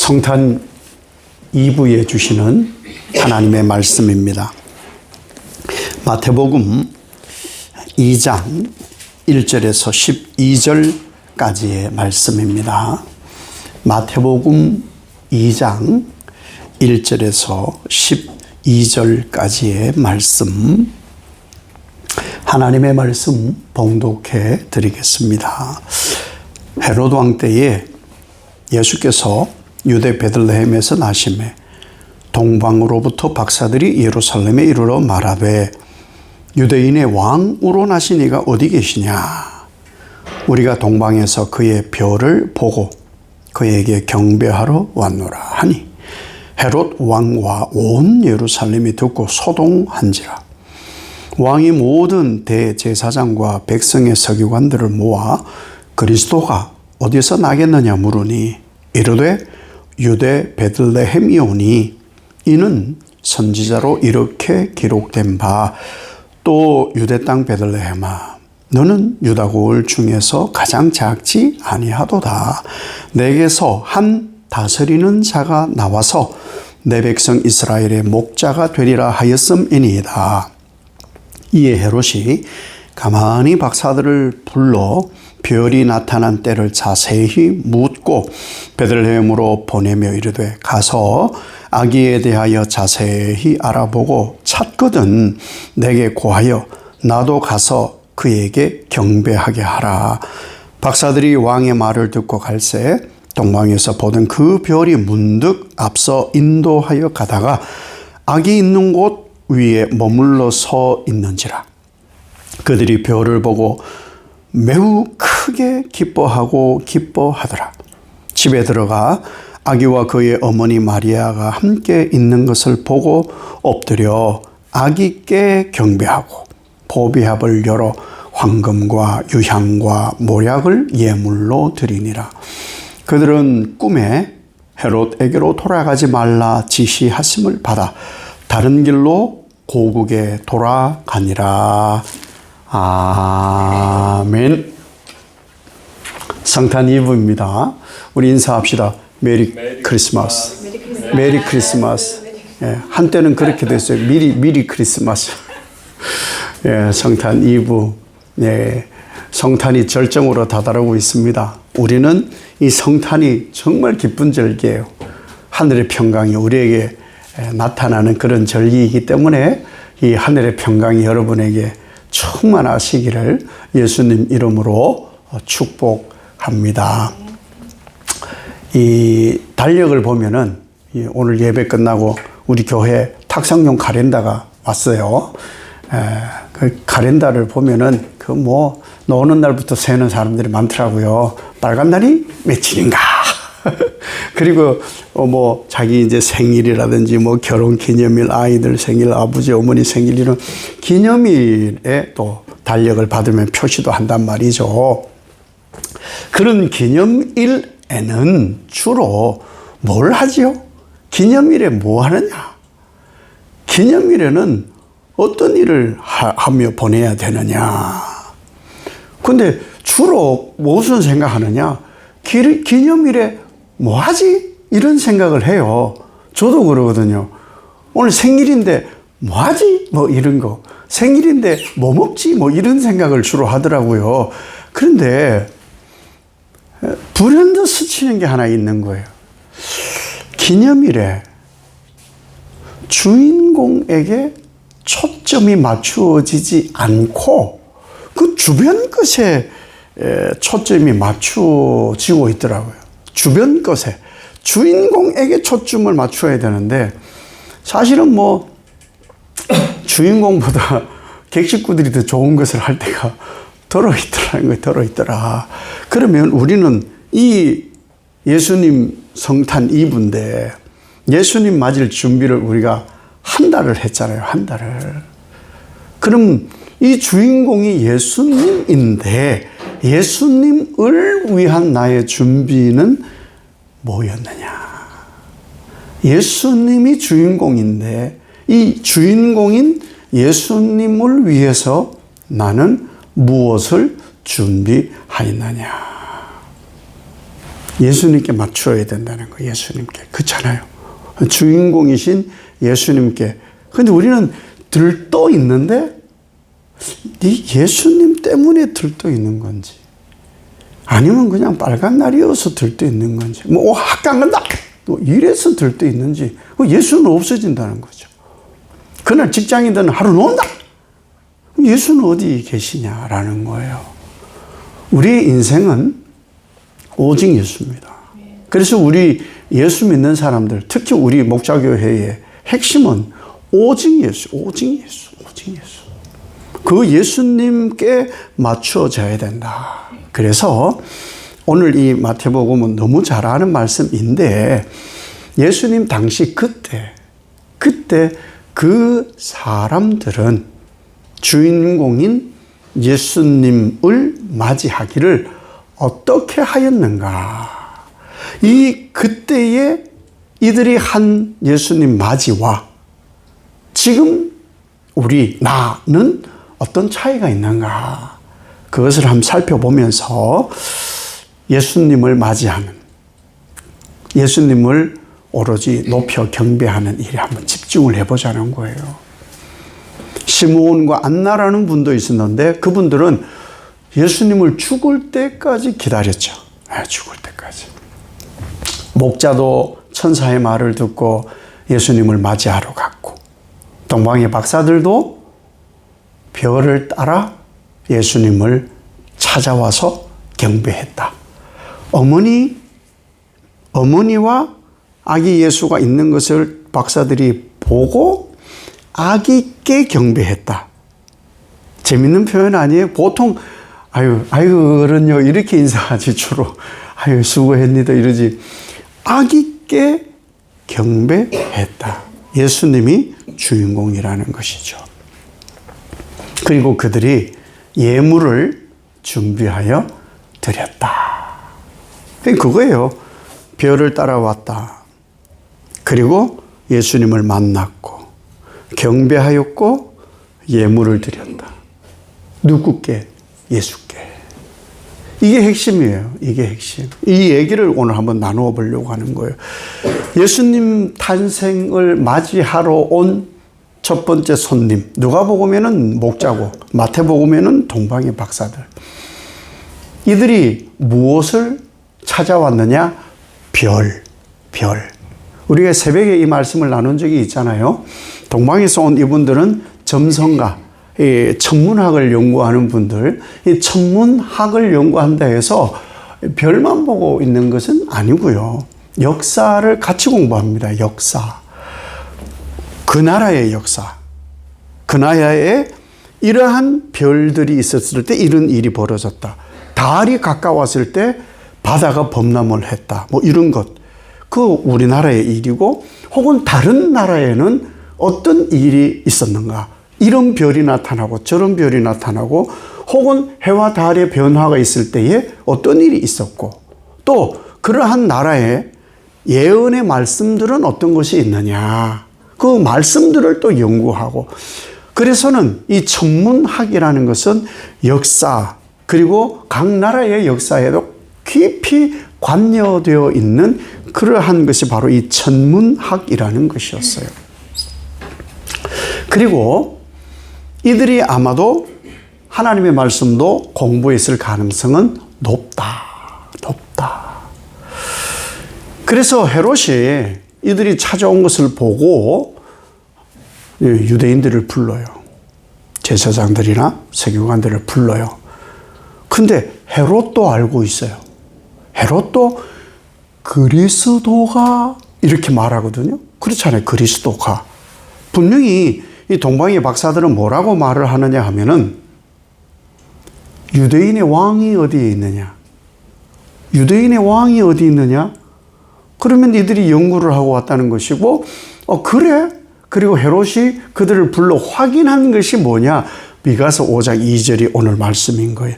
성탄 2부에 주시는 하나님의 말씀입니다. 마태복음 2장 1절에서 12절까지의 말씀입니다. 마태복음 2장 1절에서 12절까지의 말씀, 하나님의 말씀 봉독해 드리겠습니다. 헤롯 왕 때에 예수께서 유대 베들레헴에서 나심에 동방으로부터 박사들이 예루살렘에 이르러 말하되 유대인의 왕으로 나신 이가 어디 계시냐? 우리가 동방에서 그의 별을 보고 그에게 경배하러 왔노라 하니 헤롯 왕과 온 예루살렘이 듣고 소동한지라. 왕이 모든 대제사장과 백성의 서기관들을 모아 그리스도가 어디서 나겠느냐 물으니 이르되 유대 베들레헴이오니 이는 선지자로 이렇게 기록된 바 또 유대 땅 베들레헴아 너는 유다 고을 중에서 가장 작지 아니하도다. 내게서 한 다스리는 자가 나와서 내 백성 이스라엘의 목자가 되리라 하였음이니이다. 이에 헤롯이 가만히 박사들을 불러 별이 나타난 때를 자세히 묻고 베들레헴으로 보내며 이르되 가서 아기에 대하여 자세히 알아보고 찾거든 내게 고하여 나도 가서 그에게 경배하게 하라. 박사들이 왕의 말을 듣고 갈새 동방에서 보던 그 별이 문득 앞서 인도하여 가다가 아기 있는 곳 위에 머물러 서 있는지라. 그들이 별을 보고 매우 크게 기뻐하더라. 집에 들어가 아기와 그의 어머니 마리아가 함께 있는 것을 보고 엎드려 아기께 경배하고 보비합을 열어 황금과 유향과 모략을 예물로 드리니라. 그들은 꿈에 헤롯에게로 돌아가지 말라 지시하심을 받아 다른 길로 고국에 돌아가니라. 아멘. 성탄 2부입니다. 우리 인사합시다. 메리 크리스마스. 메리 크리스마스. 예, 한때는 그렇게 됐어요. 미리 크리스마스. 예, 성탄 2부. 예, 성탄이 절정으로 다다르고 있습니다. 우리는 이 성탄이 정말 기쁜 절기예요. 하늘의 평강이 우리에게 나타나는 그런 절기이기 때문에 이 하늘의 평강이 여러분에게 충만하시기를 예수님 이름으로 축복합니다. 이 달력을 보면은 오늘 예배 끝나고 우리 교회 탁상용 카렌다가 왔어요. 그 카렌다를 보면은 그 뭐 노는 날부터 세는 사람들이 많더라고요. 빨간 날이 며칠인가. 그리고 뭐 자기 이제 생일이라든지 뭐 결혼 기념일, 아이들 생일, 아버지 어머니 생일 이런 기념일에 또 달력을 받으면 표시도 한단 말이죠. 그런 기념일에는 주로 뭘 하지요? 기념일에 뭐 하느냐? 기념일에는 어떤 일을 하며 보내야 되느냐? 근데 주로 무슨 생각하느냐? 기념일에 뭐 하지? 이런 생각을 해요. 저도 그러거든요. 오늘 생일인데 뭐 하지? 뭐 이런 거. 생일인데 뭐 먹지? 뭐 이런 생각을 주로 하더라고요. 그런데 불현듯 스치는 게 하나 있는 거예요. 기념일에 주인공에게 초점이 맞추어지지 않고 그 주변 것에 초점이 맞추어지고 있더라고요. 주변 것에 주인공에게 초점을 맞춰야 되는데 사실은 뭐 주인공보다 객식구들이 더 좋은 것을 할 때가 들어있더라는 거예요. 들어있더라. 그러면 우리는 이 예수님 성탄 2부인데 예수님 맞을 준비를 우리가 한 달을 했잖아요. 한 달을. 그럼 이 주인공이 예수님인데 예수님을 위한 나의 준비는 뭐였느냐? 예수님이 주인공인데 이 주인공인 예수님을 위해서 나는 무엇을 준비하였느냐? 예수님께 맞추어야 된다는 거예요. 예수님께. 그렇잖아요. 주인공이신 예수님께. 근데 우리는 들떠 있는데 이 예수님 때문에 들떠 있는 건지 아니면 그냥 빨간 날이어서 들떠 있는 건지 뭐 학교 안 간다 이래서 들떠 있는지 예수는 없어진다는 거죠. 그날 직장이든 하루 논다. 예수는 어디 계시냐라는 거예요. 우리의 인생은 오직 예수입니다. 그래서 우리 예수 믿는 사람들, 특히 우리 목자교회의 핵심은 오직 예수, 오직 예수, 오직 예수. 그 예수님께 맞추어져야 된다. 그래서 오늘 이 마태복음은 너무 잘 아는 말씀인데 예수님 당시 그때 그 사람들은 주인공인 예수님을 맞이하기를 어떻게 하였는가? 이 그때에 이들이 한 예수님 맞이와 지금 나는 어떤 차이가 있는가? 그것을 한번 살펴보면서 예수님을 맞이하는, 예수님을 오로지 높여 경배하는 일에 한번 집중을 해보자는 거예요. 시므온과 안나라는 분도 있었는데 그분들은 예수님을 죽을 때까지 기다렸죠. 죽을 때까지. 목자도 천사의 말을 듣고 예수님을 맞이하러 갔고 동방의 박사들도 별을 따라 예수님을 찾아와서 경배했다. 어머니와 아기 예수가 있는 것을 박사들이 보고 아기께 경배했다. 재밌는 표현 아니에요? 보통 아유 어른요 이렇게 인사하지 주로 수고했니다 이러지. 아기께 경배했다. 예수님이 주인공이라는 것이죠. 그리고 그들이 예물을 준비하여 드렸다. 그거예요. 별을 따라왔다. 그리고 예수님을 만났고 경배하였고 예물을 드렸다. 누구께? 예수께. 이게 핵심이에요. 이게 핵심. 이 얘기를 오늘 한번 나누어 보려고 하는 거예요. 예수님 탄생을 맞이하러 온 첫 번째 손님. 누가복음에는 목자고 마태복음에는 동방의 박사들. 이들이 무엇을 찾아왔느냐? 별. 우리가 새벽에 이 말씀을 나눈 적이 있잖아요. 동방에서 온 이분들은 점성가, 천문학을 연구하는 분들, 이 천문학을 연구한다 해서 별만 보고 있는 것은 아니고요. 역사를 같이 공부합니다. 역사. 그 나라의 역사. 그 나라에 이러한 별들이 있었을 때 이런 일이 벌어졌다. 달이 가까웠을 때 바다가 범람을 했다. 뭐 이런 것. 그 우리나라의 일이고 혹은 다른 나라에는 어떤 일이 있었는가. 이런 별이 나타나고 저런 별이 나타나고 혹은 해와 달의 변화가 있을 때에 어떤 일이 있었고 또 그러한 나라에 예언의 말씀들은 어떤 것이 있느냐. 그 말씀들을 또 연구하고 그래서는 이 천문학이라는 것은 역사 그리고 각 나라의 역사에도 깊이 관여되어 있는 그러한 것이 바로 이 천문학이라는 것이었어요. 그리고 이들이 아마도 하나님의 말씀도 공부했을 가능성은 높다. 그래서 헤롯이 이들이 찾아온 것을 보고 유대인들을 불러요. 제사장들이나 세교관들을 불러요. 근데 헤롯도 알고 있어요. 헤롯도 그리스도가 이렇게 말하거든요. 그렇잖아요. 그리스도가. 분명히 이 동방의 박사들은 뭐라고 말을 하느냐 하면은 유대인의 왕이 어디에 있느냐? 유대인의 왕이 어디 있느냐? 그러면 이들이 연구를 하고 왔다는 것이고 그래? 그리고 헤롯이 그들을 불러 확인한 것이 뭐냐? 미가서 5장 2절이 오늘 말씀인 거예요.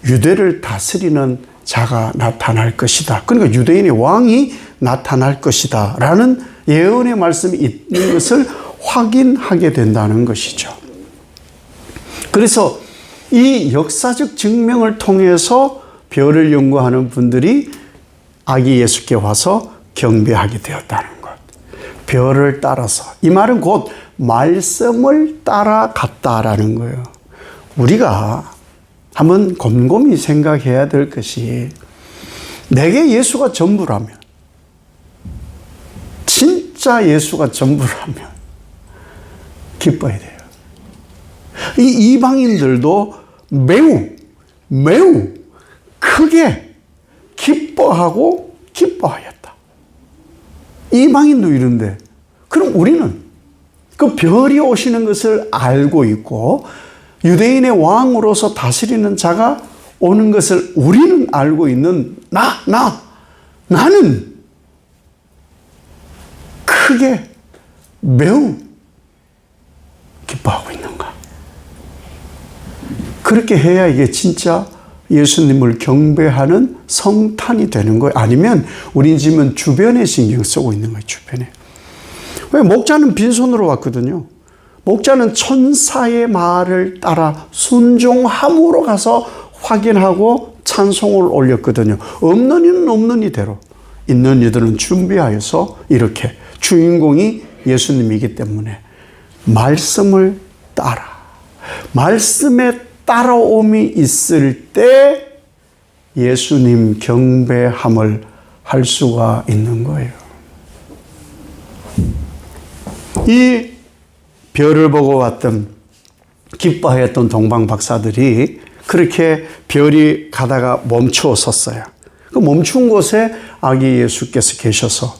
유대를 다스리는 자가 나타날 것이다. 그러니까 유대인의 왕이 나타날 것이다. 라는 예언의 말씀이 있는 것을 확인하게 된다는 것이죠. 그래서 이 역사적 증명을 통해서 별을 연구하는 분들이 아기 예수께 와서 경배하게 되었다는 것. 별을 따라서. 이 말은 곧 말씀을 따라갔다라는 거예요. 우리가 한번 곰곰이 생각해야 될 것이, 내게 예수가 전부라면, 진짜 예수가 전부라면 기뻐야 돼요. 이 이방인들도 매우 크게 기뻐하였다. 이방인도 이런데, 그럼 우리는 그 별이 오시는 것을 알고 있고, 유대인의 왕으로서 다스리는 자가 오는 것을 우리는 알고 있는 나는 크게 매우 기뻐하고 있는가? 그렇게 해야 이게 진짜 예수님을 경배하는 성탄이 되는 거예요. 아니면 우린 지금 주변에 신경 쓰고 있는 거예요. 주변에. 왜? 목자는 빈손으로 왔거든요. 목자는 천사의 말을 따라 순종함으로 가서 확인하고 찬송을 올렸거든요. 없는 이는 없는 이대로, 있는 이들은 준비하여서 이렇게, 주인공이 예수님이기 때문에 말씀을 따라, 말씀의 따라옴이 있을 때 예수님 경배함을 할 수가 있는 거예요. 이 별을 보고 왔던, 기뻐하였던 동방 박사들이 그렇게 별이 가다가 멈추어 섰어요. 그 멈춘 곳에 아기 예수께서 계셔서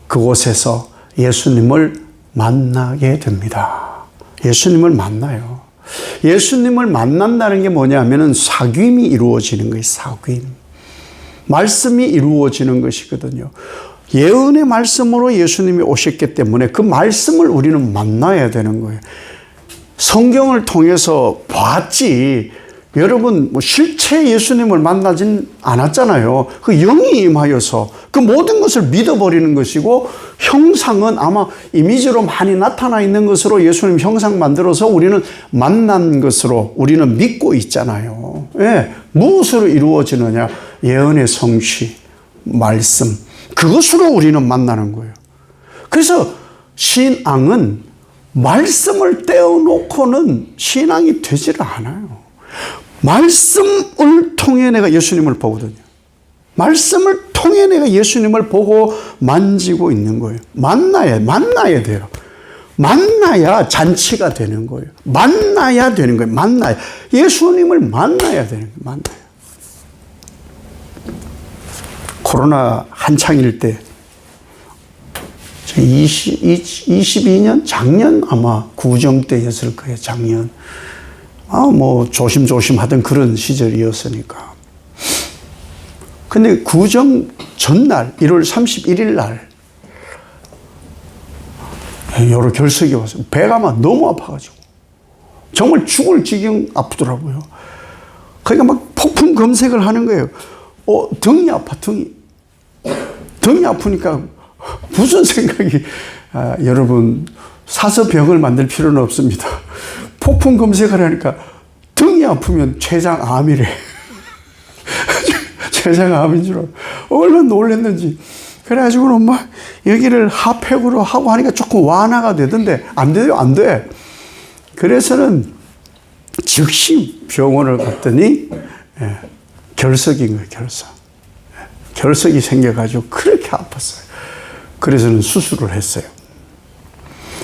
그곳에서 예수님을 만나게 됩니다. 예수님을 만나요. 예수님을 만난다는 게 뭐냐면은 사귐이 이루어지는 거예요. 사귐. 말씀이 이루어지는 것이거든요. 예언의 말씀으로 예수님이 오셨기 때문에 그 말씀을 우리는 만나야 되는 거예요. 성경을 통해서 봤지, 여러분 실체 예수님을 만나진 않았잖아요. 그 영이 임하여서 그 모든 것을 믿어버리는 것이고, 형상은 아마 이미지로 많이 나타나 있는 것으로 예수님 형상 만들어서 우리는 만난 것으로 우리는 믿고 있잖아요. 예, 무엇으로 이루어지느냐? 예언의 성취, 말씀, 그것으로 우리는 만나는 거예요. 그래서 신앙은 말씀을 떼어놓고는 신앙이 되지를 않아요. 말씀을 통해 내가 예수님을 보거든요. 말씀을 통해 내가 예수님을 보고 만지고 있는 거예요. 만나야 돼요. 만나야 잔치가 되는 거예요. 만나야 되는 거예요. 예수님을 만나야 되는 거예요. 만나야. 코로나 한창일 때, 22년? 작년 아마 구정 때였을 거예요. 작년. 조심조심 하던 그런 시절이었으니까. 근데 구정 전날, 1월 31일 날, 여러 결석이 왔어요. 배가 막 너무 아파가지고. 정말 죽을 지경 아프더라고요. 그러니까 막 폭풍 검색을 하는 거예요. 등이 아파, 등이 아프니까 무슨 생각이, 여러분, 사서 병을 만들 필요는 없습니다. 폭풍 검색을 하니까 등이 아프면 췌장암이래. 췌장암인 줄 알고 얼마나 놀랐는지. 그래가지고는 막 여기를 핫팩으로 하고 하니까 조금 완화가 되던데, 안 돼요, 안 돼. 그래서는 즉시 병원을 갔더니 결석인 거예요, 결석. 결석이 생겨가지고 그렇게 아팠어요. 그래서는 수술을 했어요.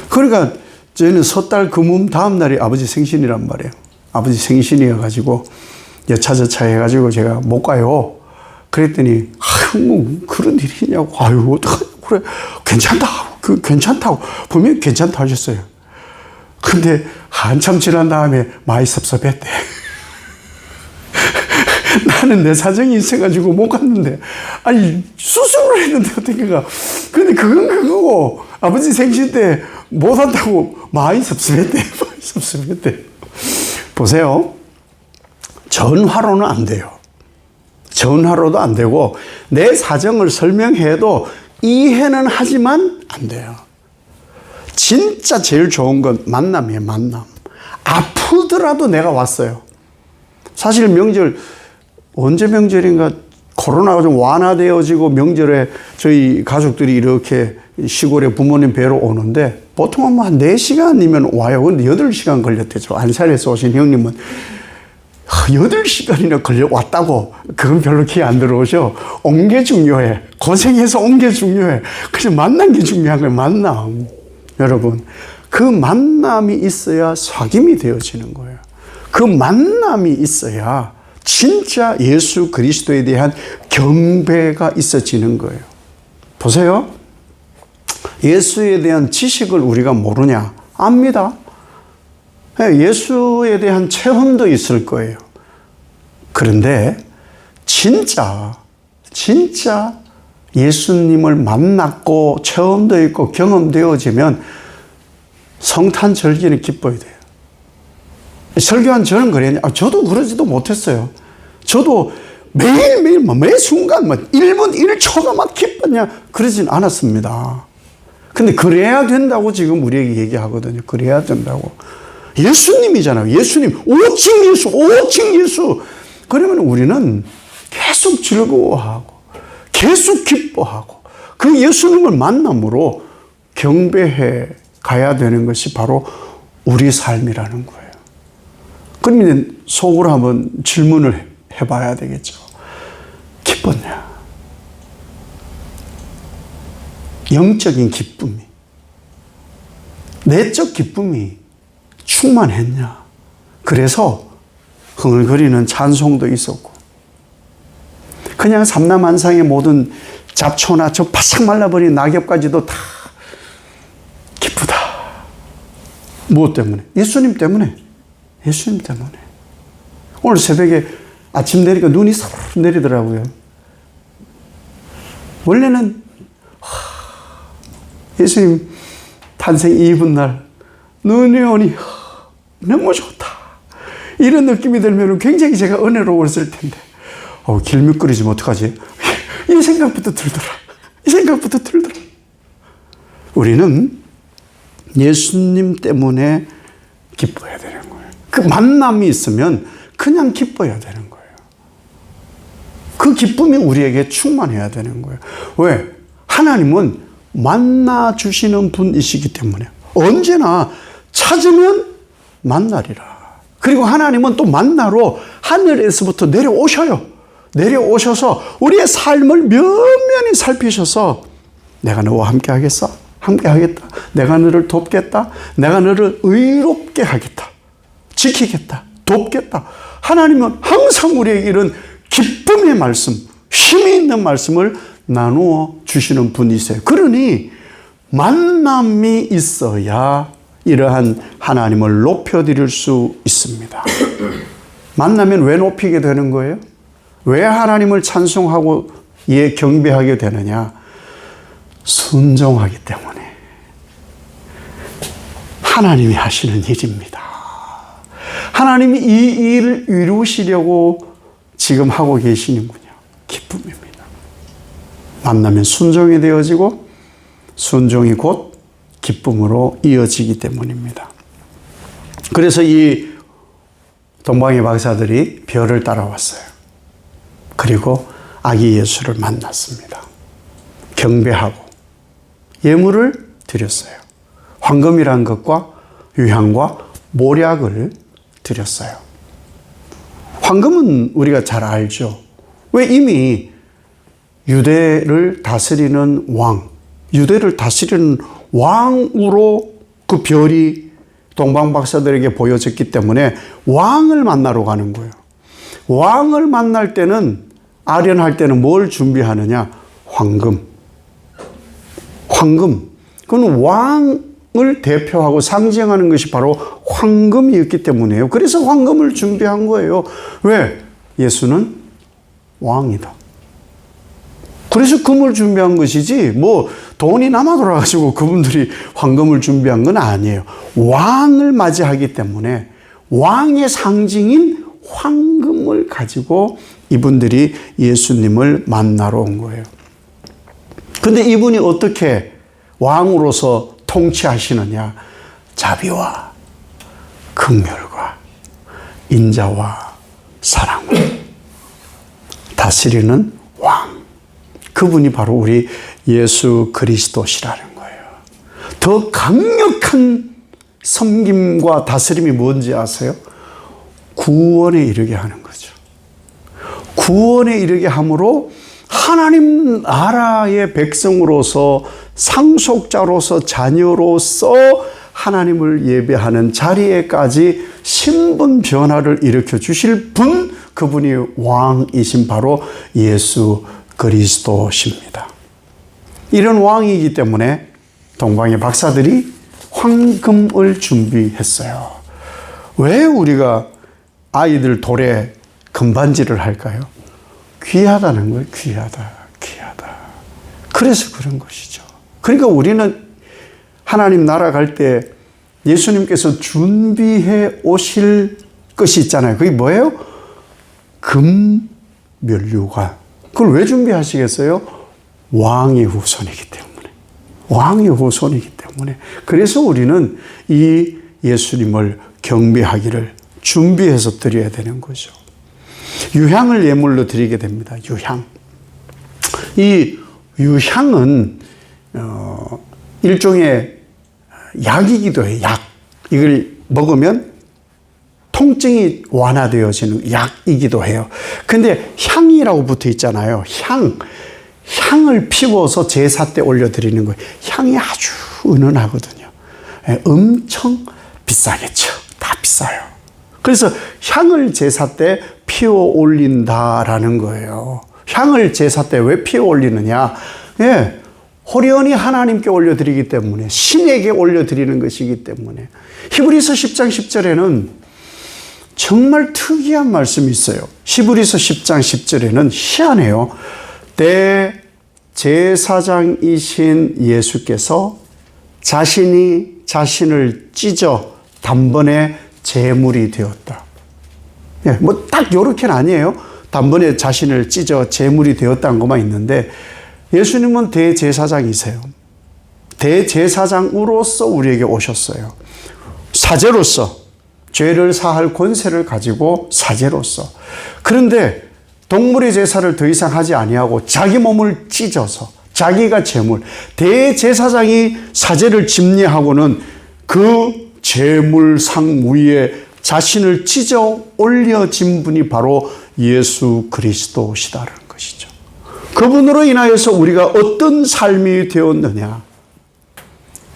그러니까 저희는 섣달 금음 다음 날이 아버지 생신이란 말이에요. 아버지 생신이어가지고 여차저차 해가지고 제가 못 가요. 그랬더니 뭐 그런 일이 있냐고. 어떡하냐고. 그래, 괜찮다고 분명히 괜찮다 하셨어요. 근데 한참 지난 다음에 많이 섭섭했대. 나는 내 사정이 있어가지고 못 갔는데, 아니 수술을 했는데 어떻게 가. 근데 그건 그거고, 아버지 생신 때 못 한다고 많이 섭섭했대. 보세요. 전화로는 안 돼요. 전화로도 안 되고, 내 사정을 설명해도 이해는 하지만 안 돼요. 진짜 제일 좋은 건 만남이에요. 만남. 아프더라도 내가 왔어요. 사실 명절, 언제 명절인가 코로나가 좀 완화되어지고 명절에 저희 가족들이 이렇게 시골에 부모님 뵈러 오는데 보통 한 4시간이면 와요. 근데 8시간 걸렸대죠. 안산에서 오신 형님은 8시간이나 왔다고. 그건 별로 기회 안 들어오셔. 온 게 중요해. 고생해서 온 게 중요해. 그래서 만난 게 중요한 거예요. 만남. 여러분, 그 만남이 있어야 사귐이 되어지는 거예요. 그 만남이 있어야 진짜 예수 그리스도에 대한 경배가 있어지는 거예요. 보세요. 예수에 대한 지식을 우리가 모르냐? 압니다. 예수에 대한 체험도 있을 거예요. 그런데 진짜 예수님을 만났고 체험도 있고 경험되어지면 성탄절기는 기뻐야 돼요. 설교한 저는 그래요. 저도 그러지도 못했어요. 저도 매일매일 매 순간 1분 1초가 막 기뻤냐 그러진 않았습니다. 근데 그래야 된다고 지금 우리에게 얘기하거든요. 그래야 된다고. 예수님이잖아요. 예수님. 오직 예수. 그러면 우리는 계속 즐거워하고 계속 기뻐하고 그 예수님을 만남으로 경배해 가야 되는 것이 바로 우리 삶이라는 거예요. 그러면 속으로 한번 질문을 해봐야 되겠죠. 기뻤냐? 영적인 기쁨이, 내적 기쁨이 충만했냐? 그래서 흥얼거리는 찬송도 있었고 그냥 삼남한상의 모든 잡초나 저 바싹 말라버린 낙엽까지도 다 기쁘다. 무엇 때문에? 예수님 때문에. 예수님 때문에. 오늘 새벽에 아침 내리니까 눈이 싹 내리더라고요. 원래는 예수님 탄생 이분 날 눈이 오니 너무 좋다. 이런 느낌이 들면 굉장히 제가 은혜로웠을 텐데 길밋거리지면 어떡하지? 이 생각부터 들더라. 우리는 예수님 때문에 기뻐야 되는 거예요. 그 만남이 있으면 그냥 기뻐야 되는 거예요. 그 기쁨이 우리에게 충만해야 되는 거예요. 왜? 하나님은 만나주시는 분이시기 때문에 언제나 찾으면 만나리라. 그리고 하나님은 또 만나러 하늘에서부터 내려오셔요. 내려오셔서 우리의 삶을 면면히 살피셔서 내가 너와 함께 하겠어? 함께 하겠다. 내가 너를 돕겠다. 내가 너를 의롭게 하겠다. 지키겠다. 돕겠다. 하나님은 항상 우리에게 이런 기쁨의 말씀, 힘이 있는 말씀을 나누어 주시는 분이세요. 그러니 만남이 있어야 이러한 하나님을 높여드릴 수 있습니다. 만나면 왜 높이게 되는 거예요? 왜 하나님을 찬송하고 경배하게 되느냐? 순종하기 때문에. 하나님이 하시는 일입니다. 하나님이 이 일을 이루시려고 지금 하고 계시는군요. 기쁨입니다. 만나면 순종이 되어지고 순종이 곧 기쁨으로 이어지기 때문입니다. 그래서 이 동방의 박사들이 별을 따라왔어요. 그리고 아기 예수를 만났습니다. 경배하고 예물을 드렸어요. 황금이란 것과 유향과 모략을 드렸어요. 황금은 우리가 잘 알죠. 왜? 이미 유대를 다스리는 왕, 유대를 다스리는 왕으로 그 별이 동방박사들에게 보여졌기 때문에 왕을 만나러 가는 거예요. 왕을 만날 때는, 아련할 때는 뭘 준비하느냐? 황금. 그건 왕을 대표하고 상징하는 것이 바로 황금이었기 때문이에요. 그래서 황금을 준비한 거예요. 왜? 예수는 왕이다. 그래서 금을 준비한 것이지 뭐 돈이 남아 돌아가지고 그분들이 황금을 준비한 건 아니에요. 왕을 맞이하기 때문에 왕의 상징인 황금을 가지고 이분들이 예수님을 만나러 온 거예요. 근데 이분이 어떻게 왕으로서 통치하시느냐? 자비와 긍휼과 인자와 사랑을 다스리는 왕. 그분이 바로 우리 예수 그리스도시라는 거예요. 더 강력한 섬김과 다스림이 뭔지 아세요? 구원에 이르게 하는 거죠. 구원에 이르게 함으로 하나님 나라의 백성으로서 상속자로서 자녀로서 하나님을 예배하는 자리에까지 신분 변화를 일으켜 주실 분, 그분이 왕이신 바로 예수 그리스도십니다. 이런 왕이기 때문에 동방의 박사들이 황금을 준비했어요. 왜 우리가 아이들 돌에 금반지를 할까요? 귀하다는 거예요. 귀하다. 그래서 그런 것이죠. 그러니까 우리는 하나님 나라 갈 때 예수님께서 준비해 오실 것이 있잖아요. 그게 뭐예요? 금면류관. 그걸 왜 준비하시겠어요? 왕의 후손이기 때문에. 왕의 후손이기 때문에. 그래서 우리는 이 예수님을 경배하기를 준비해서 드려야 되는 거죠. 유향을 예물로 드리게 됩니다. 유향. 이 유향은 일종의 약이기도 해요. 약. 이걸 먹으면 통증이 완화되어지는 약이기도 해요. 근데 향이라고 붙어 있잖아요. 향을 피워서 제사 때 올려드리는 거예요. 향이 아주 은은하거든요. 엄청 비싸겠죠. 다 비싸요. 그래서 향을 제사 때 피워 올린다라는 거예요. 향을 제사 때 왜 피워 올리느냐? 호련히 하나님께 올려드리기 때문에, 신에게 올려드리는 것이기 때문에. 히브리서 10장 10절에는 정말 특이한 말씀이 있어요. 히브리서 10장 10절에는 희한해요. 대제사장이신 예수께서 자신이 자신을 찢어 단번에 제물이 되었다. 뭐 딱 요렇게는 아니에요. 단번에 자신을 찢어 제물이 되었다는 것만 있는데, 예수님은 대제사장이세요. 대제사장으로서 우리에게 오셨어요. 사제로서, 죄를 사할 권세를 가지고 사제로서. 그런데 동물의 제사를 더 이상 하지 아니하고 자기 몸을 찢어서 자기가 제물, 대제사장이 사제를 집례하고는 그 제물상 위에 자신을 찢어 올려진 분이 바로 예수 그리스도시다는 것이죠. 그분으로 인하여서 우리가 어떤 삶이 되었느냐?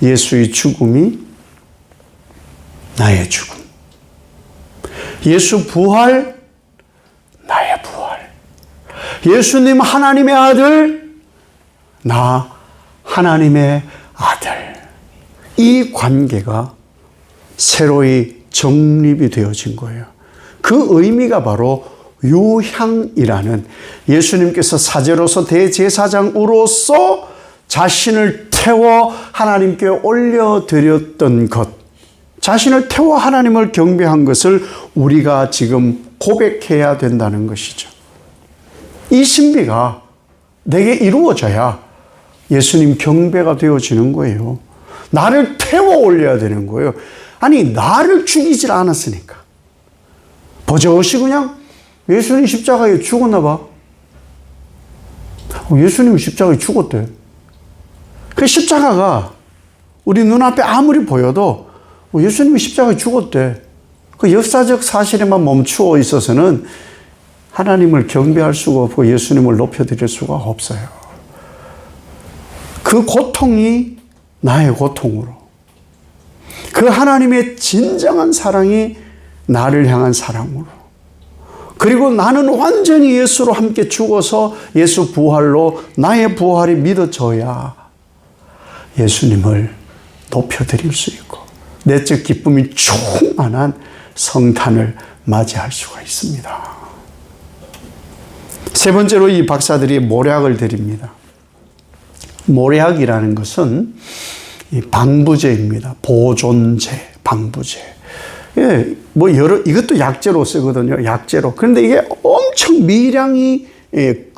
예수의 죽음이 나의 죽음. 예수 부활, 나의 부활. 예수님 하나님의 아들, 나 하나님의 아들. 이 관계가 새로이 정립이 되어진 거예요. 그 의미가 바로 유향이라는, 예수님께서 사제로서 대제사장으로서 자신을 태워 하나님께 올려드렸던 것, 자신을 태워 하나님을 경배한 것을 우리가 지금 고백해야 된다는 것이죠. 이 신비가 내게 이루어져야 예수님 경배가 되어지는 거예요. 나를 태워 올려야 되는 거예요. 아니, 나를 죽이질 않았으니까. 버젓이 그냥 예수님 십자가에 죽었나 봐. 예수님이 십자가에 죽었대. 그 십자가가 우리 눈앞에 아무리 보여도 예수님이 십자가에 죽었대. 그 역사적 사실에만 멈추어 있어서는 하나님을 경배할 수가 없고 예수님을 높여드릴 수가 없어요. 그 고통이 나의 고통으로, 그 하나님의 진정한 사랑이 나를 향한 사랑으로, 그리고 나는 완전히 예수로 함께 죽어서 예수 부활로 나의 부활이 믿어져야 예수님을 높여드릴 수 있고 내적 기쁨이 충만한 성탄을 맞이할 수가 있습니다. 세 번째로 이 박사들이 모략을 드립니다. 모략이라는 것은 방부제입니다. 보존제, 방부제. 뭐 이것도 약재로 쓰거든요. 약재로. 그런데 이게 엄청 미량이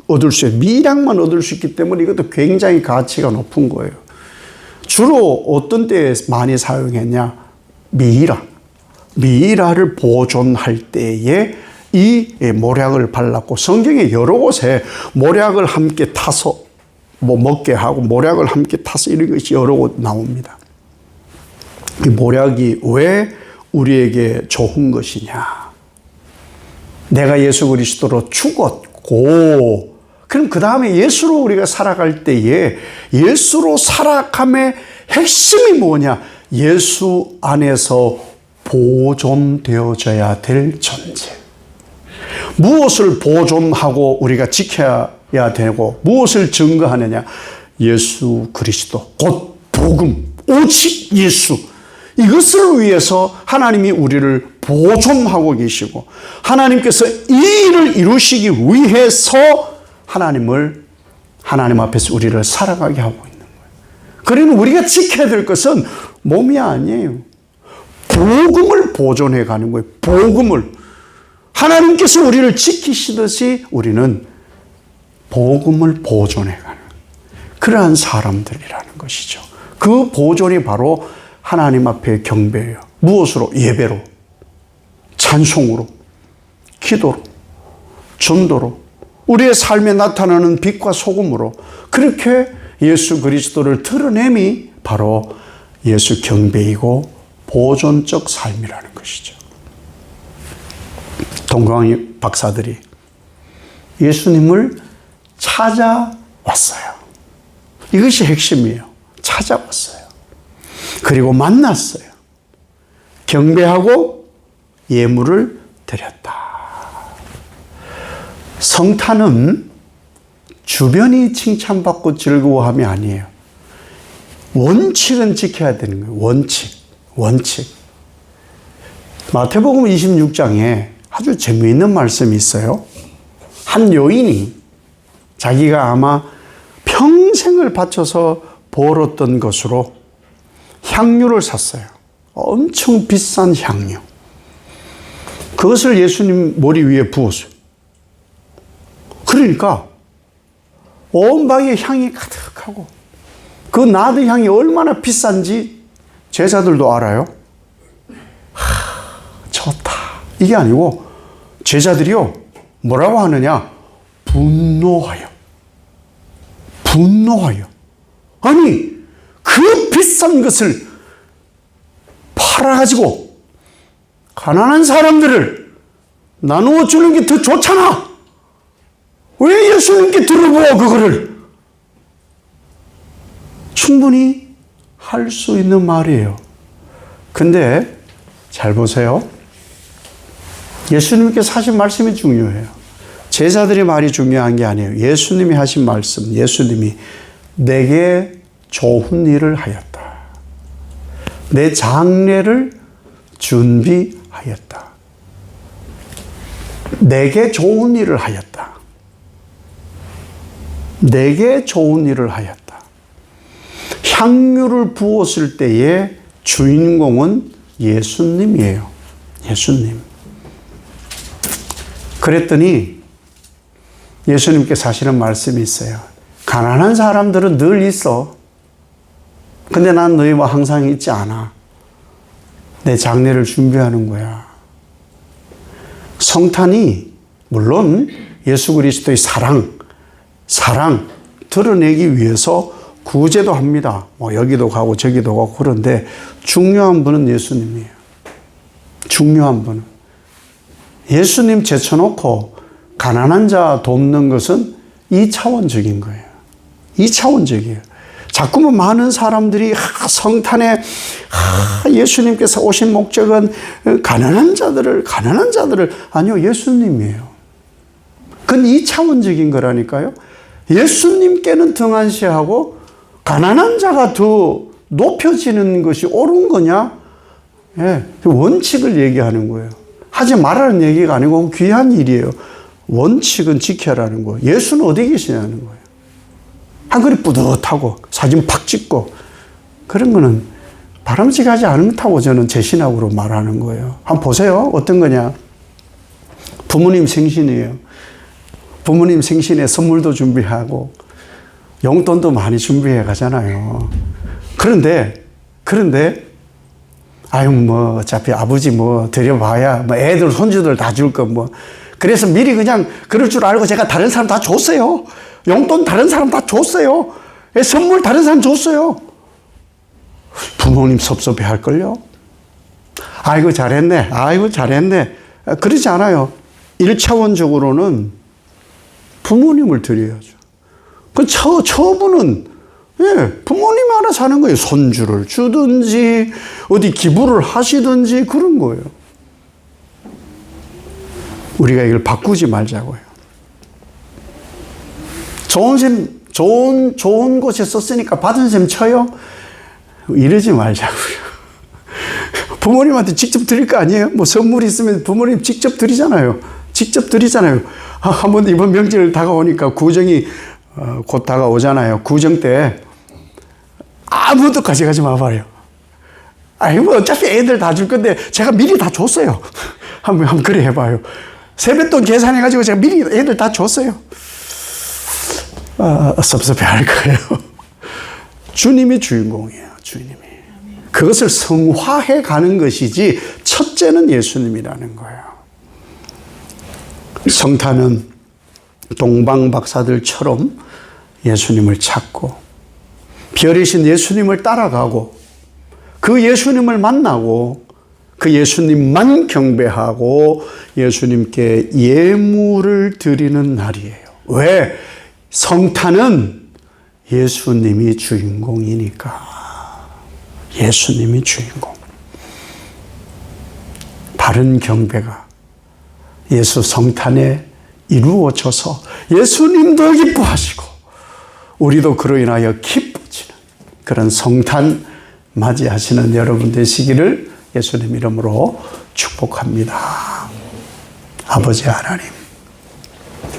얻을 수 있어요. 미량만 얻을 수 있기 때문에 이것도 굉장히 가치가 높은 거예요. 주로 어떤 때에 많이 사용했냐? 미이라. 미이라를 보존할 때에 이 모략을 발랐고, 성경에 여러 곳에 모략을 함께 타서 먹게 하고 모략을 함께 타서 이런 것이 여러 곳 나옵니다. 이 모략이 왜 우리에게 좋은 것이냐? 내가 예수 그리스도로 죽었고, 그럼 그 다음에 예수로 우리가 살아갈 때에 예수로 살아감의 핵심이 뭐냐? 예수 안에서 보존되어져야 될 존재. 무엇을 보존하고 우리가 지켜야 되고 무엇을 증거하느냐? 예수 그리스도, 곧 복음, 오직 예수. 이것을 위해서 하나님이 우리를 보존하고 계시고, 하나님께서 이 일을 이루시기 위해서 하나님 앞에서 우리를 살아가게 하고 있는 거예요. 그러면 우리가 지켜야 될 것은 몸이 아니에요. 복음을 보존해 가는 거예요. 복음을. 하나님께서 우리를 지키시듯이 우리는 복음을 보존해 가는 그러한 사람들이라는 것이죠. 그 보존이 바로 하나님 앞에 경배예요. 무엇으로? 예배로, 찬송으로, 기도로, 전도로, 우리의 삶에 나타나는 빛과 소금으로 그렇게 예수 그리스도를 드러냄이 바로 예수 경배이고 보존적 삶이라는 것이죠. 동광이 박사들이 예수님을 찾아왔어요. 이것이 핵심이에요. 찾아왔어요. 그리고 만났어요. 경배하고 예물을 드렸다. 성탄은 주변이 칭찬받고 즐거워함이 아니에요. 원칙은 지켜야 되는 거예요. 원칙. 마태복음 26장에 아주 재미있는 말씀이 있어요. 한 여인이 자기가 아마 평생을 바쳐서 벌었던 것으로 향유를 샀어요. 엄청 비싼 향유. 그것을 예수님 머리 위에 부었어요. 그러니까 온 방에 향이 가득하고, 그 나드 향이 얼마나 비싼지 제자들도 알아요. 좋다. 이게 아니고 제자들이요, 뭐라고 하느냐? 분노하여. 아니, 그 비싼 것을 팔아가지고 가난한 사람들을 나누어 주는 게 더 좋잖아. 왜 예수님께 들어보아 그거를? 충분히 할 수 있는 말이에요. 근데 잘 보세요. 예수님께서 하신 말씀이 중요해요. 제자들의 말이 중요한 게 아니에요. 예수님이 하신 말씀, 예수님이 내게 좋은 일을 하였다. 내 장례를 준비하였다. 내게 좋은 일을 하였다. 내게 좋은 일을 하였다. 향유를 부었을 때의 주인공은 예수님이에요. 예수님. 그랬더니 예수님께서 하시는 말씀이 있어요. 가난한 사람들은 늘 있어. 근데 난 너희와 항상 있지 않아. 내 장례를 준비하는 거야. 성탄이 물론 예수 그리스도의 사랑 드러내기 위해서 구제도 합니다. 여기도 가고 저기도 가고 그런데 중요한 분은 예수님이에요. 중요한 분은. 예수님 제쳐놓고 가난한 자 돕는 것은 2차원적인 거예요. 2차원적이에요. 자꾸만 많은 사람들이 성탄에 예수님께서 오신 목적은 가난한 자들을 아니요, 예수님이에요. 그건 2차원적인 거라니까요. 예수님께는 등한시하고 가난한 자가 더 높여지는 것이 옳은 거냐? 예, 원칙을 얘기하는 거예요. 하지 말라는 얘기가 아니고 귀한 일이에요. 원칙은 지켜라는 거예요. 예수는 어디 계시냐는 거예요. 한 그릇 뿌듯하고 사진 팍 찍고 그런 거는 바람직하지 않다고 저는 제 신학으로 말하는 거예요. 한번 보세요. 어떤 거냐? 부모님 생신이에요. 부모님 생신에 선물도 준비하고 용돈도 많이 준비해 가잖아요. 그런데 아유, 뭐, 어차피 아버지 뭐, 드려봐야, 뭐, 애들, 손주들 다 줄 거, 뭐. 그래서 미리 그냥 그럴 줄 알고 제가 다른 사람 다 줬어요. 용돈 다른 사람 다 줬어요. 선물 다른 사람 줬어요. 부모님 섭섭해 할걸요? 아이고, 잘했네. 아이고, 잘했네. 그러지 않아요. 1차원적으로는 부모님을 드려야죠. 그 처분은, 예, 부모님이 알아서 하는 거예요. 손주를 주든지, 어디 기부를 하시든지 그런 거예요. 우리가 이걸 바꾸지 말자고요. 좋은 곳에 썼으니까 받은 셈 쳐요? 이러지 말자고요. 부모님한테 직접 드릴 거 아니에요? 뭐 선물 있으면 부모님 직접 드리잖아요. 직접 드리잖아요. 한번 이번 명절 다가오니까 구정이 곧 다가오잖아요. 구정 때 아무도 가져가지 마봐요. 아니, 뭐 어차피 애들 다 줄 건데 제가 미리 다 줬어요. 한번 그래 해봐요. 세뱃돈 계산해가지고 제가 미리 애들 다 줬어요. 섭섭해 할 거예요. 주님이 주인공이에요. 주님이. 그것을 성화해 가는 것이지 첫째는 예수님이라는 거예요. 성탄은 동방박사들처럼 예수님을 찾고 별이신 예수님을 따라가고 그 예수님을 만나고 그 예수님만 경배하고 예수님께 예물을 드리는 날이에요. 왜? 성탄은 예수님이 주인공이니까. 예수님이 주인공. 바른 경배가 예수 성탄에 이루어져서 예수님도 기뻐하시고 우리도 그로 인하여 기뻐지는 그런 성탄 맞이하시는 여러분 되시기를 예수님 이름으로 축복합니다. 아버지 하나님,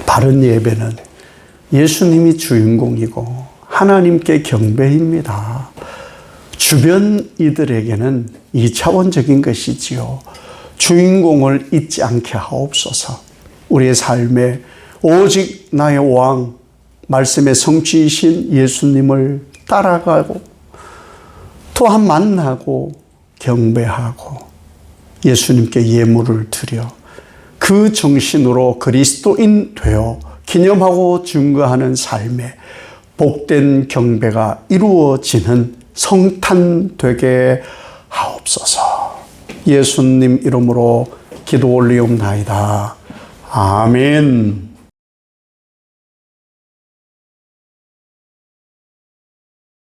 바른 예배는 예수님이 주인공이고 하나님께 경배입니다. 주변 이들에게는 2차원적인 것이지요. 주인공을 잊지 않게 하옵소서. 우리의 삶에 오직 나의 왕, 말씀의 성취이신 예수님을 따라가고 또한 만나고 경배하고 예수님께 예물을 드려 그 정신으로 그리스도인 되어 기념하고 증거하는 삶에 복된 경배가 이루어지는 성탄 되게 하옵소서. 예수님 이름으로 기도 올리옵나이다. 아멘.